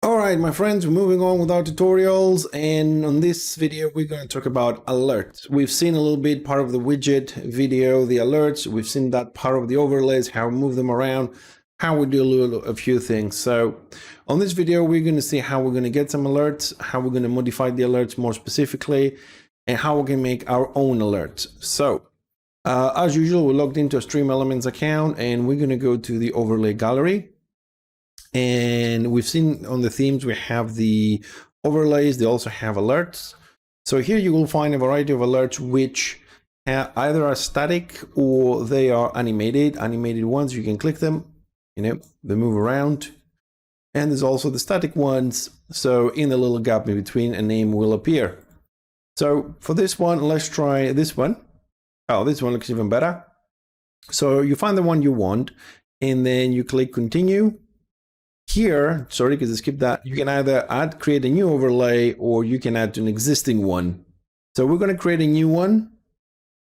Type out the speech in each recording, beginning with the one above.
Alright, my friends, we're moving on with our tutorials, and on this video we're going to talk about alerts. We've seen a little bit part of the widget video, the alerts. We've seen that part of the overlays, how we move them around, how we do a few things. So on this video we're going to see how we're going to get some alerts, how we're going to modify the alerts more specifically, and how we can make our own alerts. So as usual, we're logged into a Stream Elements account, and we're going to go to the overlay gallery. And we've seen on the themes, we have the overlays. They also have alerts. So here you will find a variety of alerts, which either are static or they are animated. Animated ones, you can click them, they move around. And there's also the static ones. So in the little gap in between, a name will appear. So for this one, let's try this one. Oh, this one looks even better. So you find the one you want, and then you click continue. Here, sorry, because I skipped that, you can either create a new overlay, or you can add to an existing one. So we're going to create a new one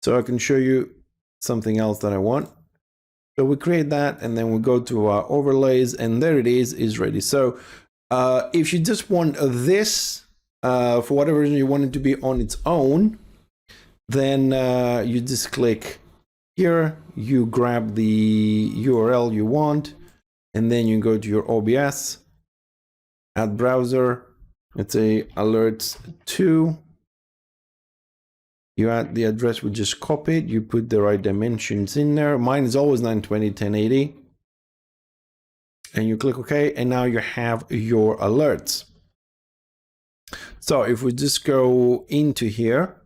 so I can show you something else that I want. So we create that, and then we go to our overlays, and there it is ready. So if you just want this, for whatever reason you want it to be on its own, then you just click here, you grab the URL you want, and then you go to your OBS, add browser, let's say alerts 2. You add the address we just copied, you put the right dimensions in there. Mine is always 920, 1080. And you click OK, and now you have your alerts. So if we just go into here,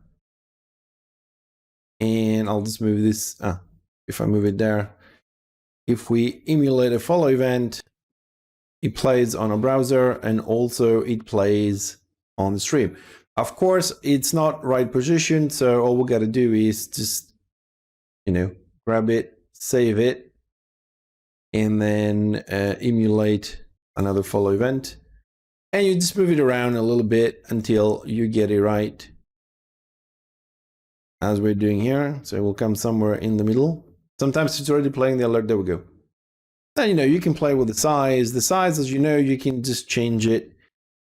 and I'll just move this, if I move it there, if we emulate a follow event, it plays on a browser, and also it plays on the stream. Of course, it's not right position, so all we got to do is just, grab it, save it, and then emulate another follow event. And you just move it around a little bit until you get it right, as we're doing here. So it will come somewhere in the middle. Sometimes it's already playing the alert. There we go. Then, you can play with the size. The size, as you can just change it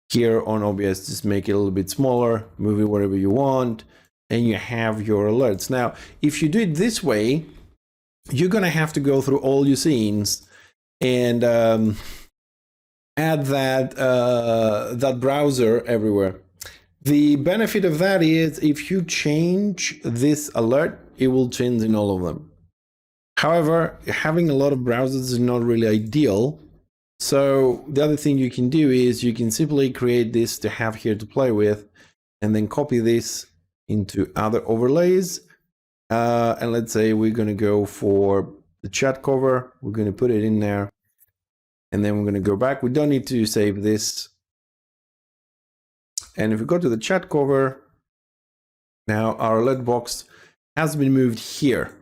here on OBS. Just make it a little bit smaller, move it wherever you want, and you have your alerts. Now, if you do it this way, you're going to have to go through all your scenes and add that browser everywhere. The benefit of that is if you change this alert, it will change in all of them. However, having a lot of browsers is not really ideal. So the other thing you can do is you can simply create this to have here to play with, and then copy this into other overlays. And let's say we're going to go for the chat cover. We're going to put it in there, and then we're going to go back. We don't need to save this. And if we go to the chat cover, now our alert box has been moved here.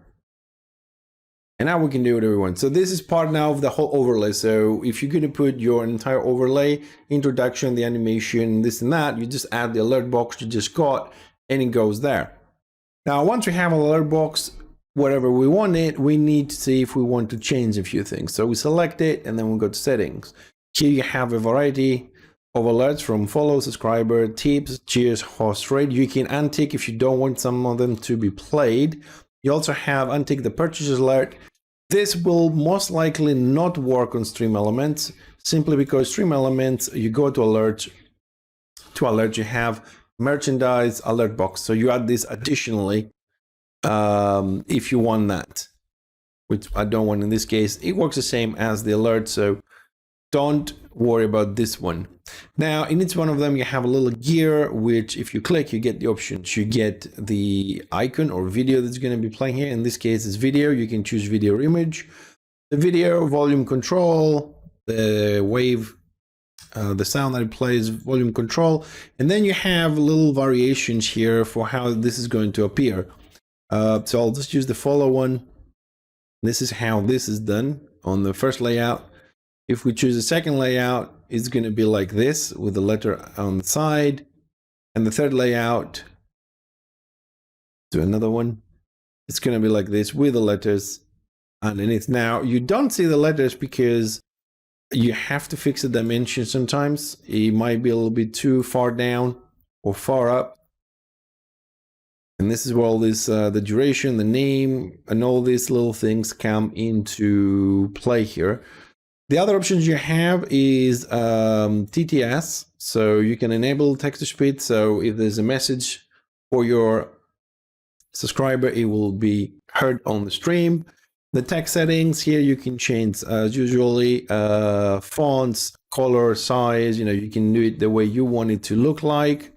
And now we can do whatever we want. So this is part now of the whole overlay. So if you're going to put your entire overlay, introduction, the animation, this and that, you just add the alert box you just got, and it goes there. Now, once we have an alert box, whatever we want it, we need to see if we want to change a few things. So we select it, and then we go to settings. Here you have a variety of alerts from follow, subscriber, tips, cheers, host rate. You can untick if you don't want some of them to be played. You also have untick the purchases alert. This will most likely not work on Stream Elements, simply because Stream Elements, you go to alert, you have merchandise alert box. So you add this additionally if you want that, which I don't want in this case. It works the same as the alert, so don't worry about this one. Now, in each one of them, you have a little gear, which if you click, you get the options. You get the icon or video that's going to be playing here. In this case, it's video. You can choose video or image. The video, volume control, the wave, the sound that it plays, volume control. And then you have little variations here for how this is going to appear. So I'll just use the follow one. This is how this is done on the first layout. If we choose a second layout, it's going to be like this with the letter on the side. And the third layout, do another one, it's going to be like this with the letters underneath. Now, you don't see the letters because you have to fix the dimension sometimes. It might be a little bit too far down or far up. And this is where all this, the duration, the name, and all these little things come into play here. The other options you have is TTS. So you can enable text to speech. So if there's a message for your subscriber, it will be heard on the stream. The text settings here, you can change as usually fonts, color, size. You can do it the way you want it to look like.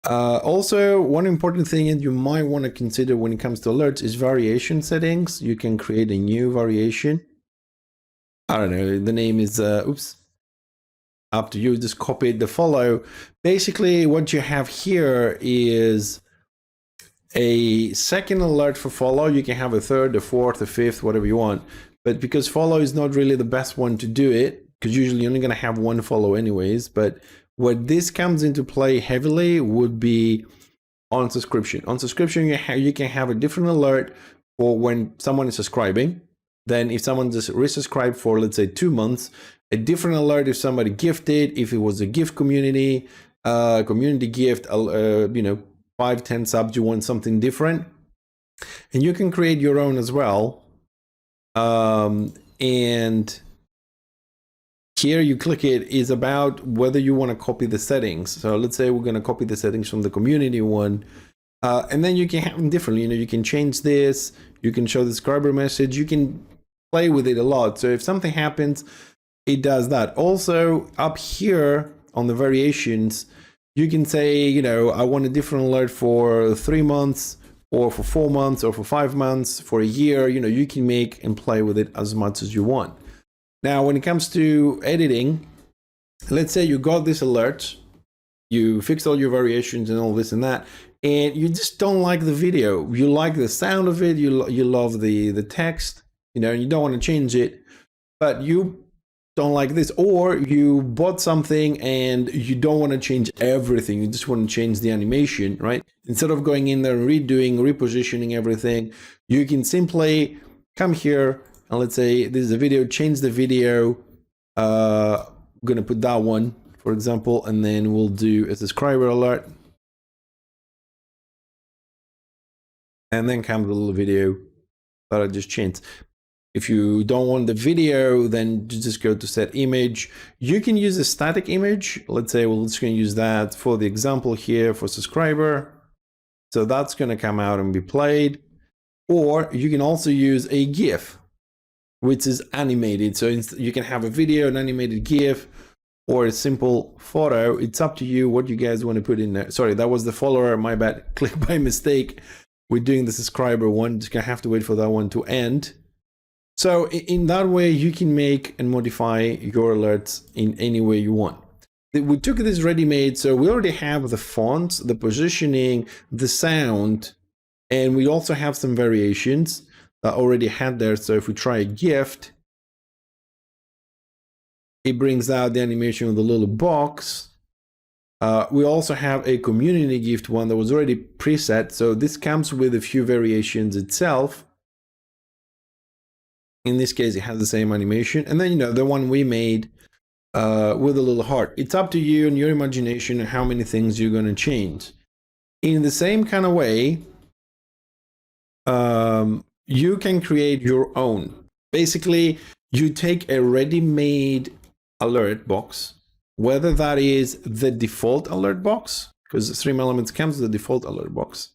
Also, one important thing that you might want to consider when it comes to alerts is variation settings. You can create a new variation. I don't know, the name is, up to you, just copy the follow. Basically, what you have here is a second alert for follow. You can have a third, a fourth, a fifth, whatever you want. But because follow is not really the best one to do it, because usually you're only going to have one follow anyways, but where this comes into play heavily would be on subscription. On subscription, you can have a different alert for when someone is subscribing. Then if someone just resubscribed for, let's say, 2 months, a different alert if somebody gifted, if it was a gift community gift, 5, 10 subs, you want something different. And you can create your own as well. And here you click it is about whether you want to copy the settings. So let's say we're going to copy the settings from the community one. And then you can have them differently. You can change this. You can show the subscriber message. You can play with it a lot. So if something happens, it does that. Also up here on the variations, you can say, I want a different alert for 3 months or for 4 months or for 5 months, for a year. You can make and play with it as much as you want. Now, when it comes to editing, let's say you got this alert, you fixed all your variations and all this and that, and you just don't like the video. You like the sound of it, you love the text, and you don't want to change it, but you don't like this, or you bought something and you don't want to change everything. You just want to change the animation, right? Instead of going in there and repositioning everything, you can simply come here and let's say this is a video, change the video. I'm going to put that one, for example, and then we'll do a subscriber alert. And then comes the little video that I just changed. If you don't want the video, then you just go to set image. You can use a static image. Let's say we're just going to use that for the example here for subscriber. So that's going to come out and be played. Or you can also use a GIF, which is animated. So you can have a video, an animated GIF, or a simple photo. It's up to you what you guys want to put in there. Sorry, that was the follower, my bad, click by mistake. We're doing the subscriber one, just gonna have to wait for that one to end. So in that way, you can make and modify your alerts in any way you want. We took this ready-made, so we already have the fonts, the positioning, the sound, and we also have some variations that already had there. So if we try a gift, it brings out the animation of the little box. We also have a community gift one that was already preset. So this comes with a few variations itself. In this case, it has the same animation. And then, the one we made with a little heart. It's up to you and your imagination and how many things you're going to change. In the same kind of way, you can create your own. Basically, you take a ready-made alert box, whether that is the default alert box, because Stream Elements comes with the default alert box.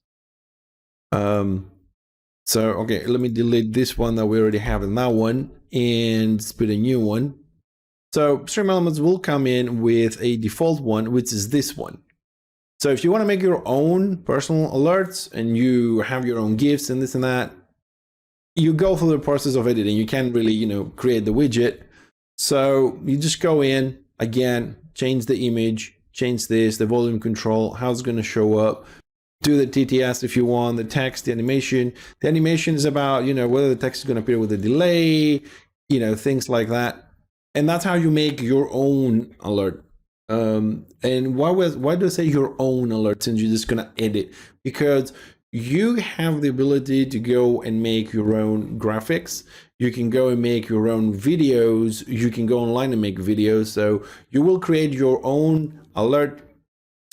So, okay, let me delete this one that we already have in that one and put a new one. So Stream Elements will come in with a default one, which is this one. So if you want to make your own personal alerts and you have your own GIFs and this and that, you go through the process of editing. You can't really, create the widget. So you just go in, again, change the image, change this, the volume control, how it's going to show up, do the TTS if you want, the text, the animation. The animation is about, whether the text is going to appear with a delay, things like that. And that's how you make your own alert. And why do I say your own alert since you're just going to edit? Because you have the ability to go and make your own graphics. You can go and make your own videos. You can go online and make videos. So you will create your own alert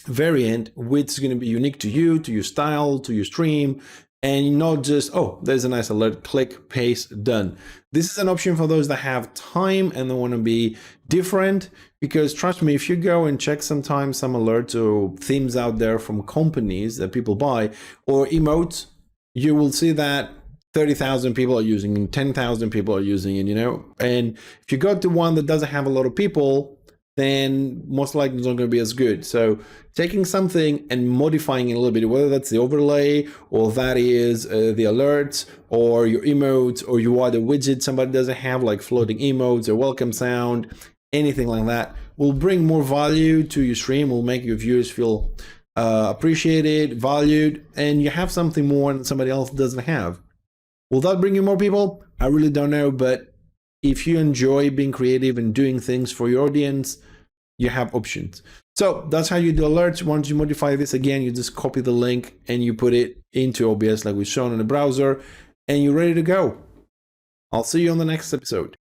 variant, which is going to be unique to you, to your style, to your stream, and not just, oh, there's a nice alert, click, paste, done. This is an option for those that have time and they want to be different, because trust me, if you go and check sometimes some alerts or themes out there from companies that people buy, or emotes, you will see that 30,000 people are using it, 10,000 people are using it, you know? And if you go to one that doesn't have a lot of people, then most likely it's not going to be as good. So taking something and modifying it a little bit, whether that's the overlay or that is the alerts or your emotes or your other widget somebody doesn't have, like floating emotes or welcome sound, anything like that, will bring more value to your stream, will make your viewers feel appreciated, valued, and you have something more that somebody else doesn't have. Will that bring you more people? I really don't know, but if you enjoy being creative and doing things for your audience, you have options. So that's how you do alerts. Once you modify this, again, you just copy the link and you put it into OBS like we've shown in the browser, and you're ready to go. I'll see you on the next episode.